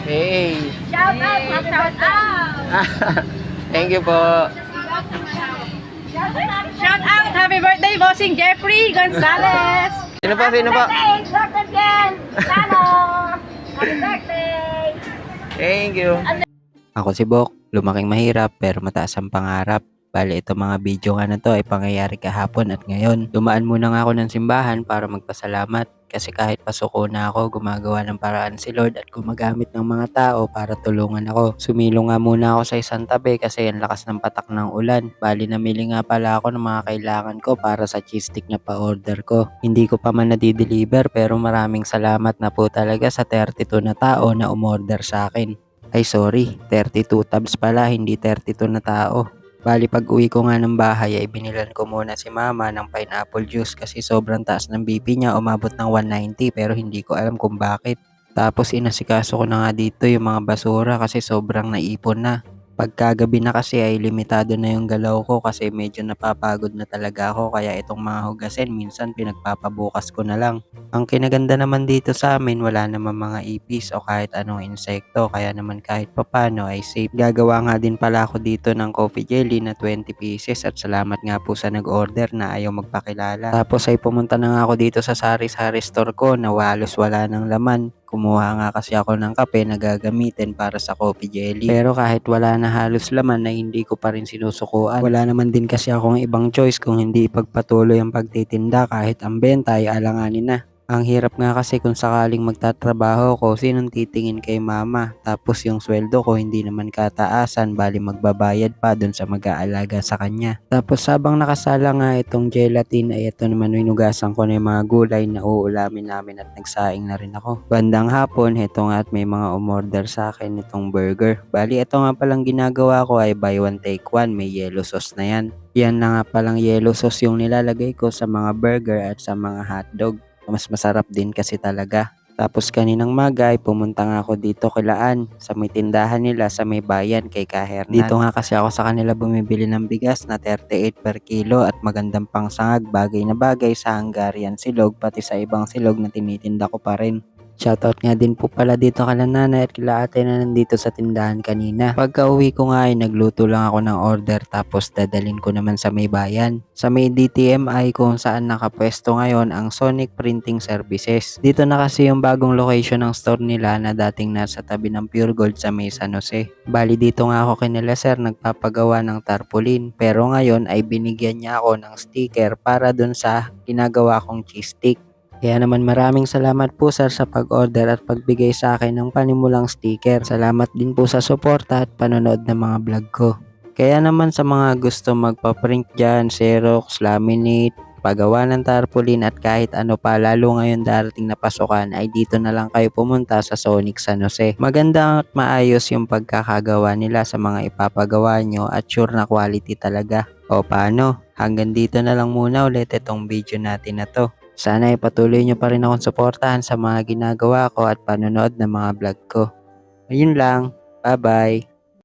Hey. Shout out, shout out. Thank you po. Shout out, happy birthday, Bossing Jeffrey Gonzalez. Sino po? Sino po? Birthday again. Lalo. Happy birthday. Thank you. Ako si Bok, lumaking mahirap pero mataas ang pangarap. Bali, ito mga video nga na to ay pangyayari kahapon at ngayon. Dumaan muna nga ako ng simbahan para magpasalamat. Kasi kahit pasuko na ako, gumagawa ng paraan si Lord at gumagamit ng mga tao para tulungan ako. Sumilong nga muna ako sa isang tabi kasi ang lakas ng patak ng ulan. Bali, namili nga pala ako ng mga kailangan ko para sa cheese stick na pa-order ko. Hindi ko pa man nadideliver pero maraming salamat na po talaga sa 32 na tao na umorder sa akin. Ay sorry, 32 tabs pala, hindi 32 na tao. Bali pag uwi ko nga ng bahay ay binilan ko muna si mama ng pineapple juice kasi sobrang taas ng BP niya, umabot ng 190 pero hindi ko alam kung bakit. Tapos inasikaso ko na nga dito yung mga basura kasi sobrang naipon na. Pagkagabi na kasi ay limitado na yung galaw ko kasi medyo napapagod na talaga ako kaya itong mga hugasin minsan pinagpapabukas ko na lang. Ang kinaganda naman dito sa amin wala naman mga ipis o kahit anong insekto kaya naman kahit papano ay safe. Gagawa nga din pala ako dito ng coffee jelly na 20 pieces at salamat nga po sa nag-order na ayaw magpakilala. Tapos ay pumunta na nga ako dito sa sari-sari store ko na halos wala ng laman. Kumuha nga kasi ako ng kape na gagamitin para sa coffee jelly. Pero kahit wala na halos laman na hindi ko pa rin sinusukuan. Wala naman din kasi akong ibang choice kung hindi ipagpatuloy ang pagtitinda kahit ang benta ay alanganin na. Ang hirap nga kasi kung sakaling magtatrabaho ko, sinong titingin kay mama? Tapos yung sweldo ko hindi naman kataasan, bali magbabayad pa dun sa mag-aalaga sa kanya. Tapos habang nakasala nga itong gelatin ay ito naman hinugasan ko na yung mga gulay na uulamin namin at nagsaing na rin ako. Bandang hapon, ito nga at may mga umorder sa akin itong burger. Bali ito nga palang ginagawa ko ay buy one take one, may yellow sauce na yan. Yan na nga palang yellow sauce yung nilalagay ko sa mga burger at sa mga hotdog. Mas masarap din kasi talaga. Tapos kaninang maga ay pumunta nga ako dito kilaan sa may tindahan nila sa may bayan kay Kahernan. Dito nga kasi ako sa kanila bumibili ng bigas na 38 per kilo at magandang pangsangag, bagay na bagay sa Hungarian silog pati sa ibang silog na tinitinda ko pa rin. Shoutout nga din po pala dito kala nanay at kila ate na nandito sa tindahan kanina. Pagka uwi ko nga ay nagluto lang ako ng order tapos dadalhin ko naman sa may bayan. Sa may DTMI kung saan nakapwesto ngayon ang Sonic Printing Services. Dito na kasi yung bagong location ng store nila na dating nasa tabi ng Pure Gold sa may San Jose. Bali dito nga ako kinila sir nagpapagawa ng tarpaulin pero ngayon ay binigyan niya ako ng sticker para dun sa ginagawa kong cheese stick. Kaya naman maraming salamat po sir sa pag-order at pagbigay sa akin ng panimulang sticker. Salamat din po sa suporta at panonood ng mga vlog ko. Kaya naman sa mga gusto magpa-print dyan, Xerox, laminate, pagawa ng tarpaulin at kahit ano pa lalo ngayon darating na pasukan ay dito na lang kayo pumunta sa Sonic San Jose. Maganda at maayos yung pagkakagawa nila sa mga ipapagawa nyo at sure na quality talaga. O paano? Hanggang dito na lang muna ulit itong video natin na to. Sana ipatuloy nyo pa rin akong suportahan sa mga ginagawa ko at panonood ng mga vlog ko. Ayun lang. Bye bye.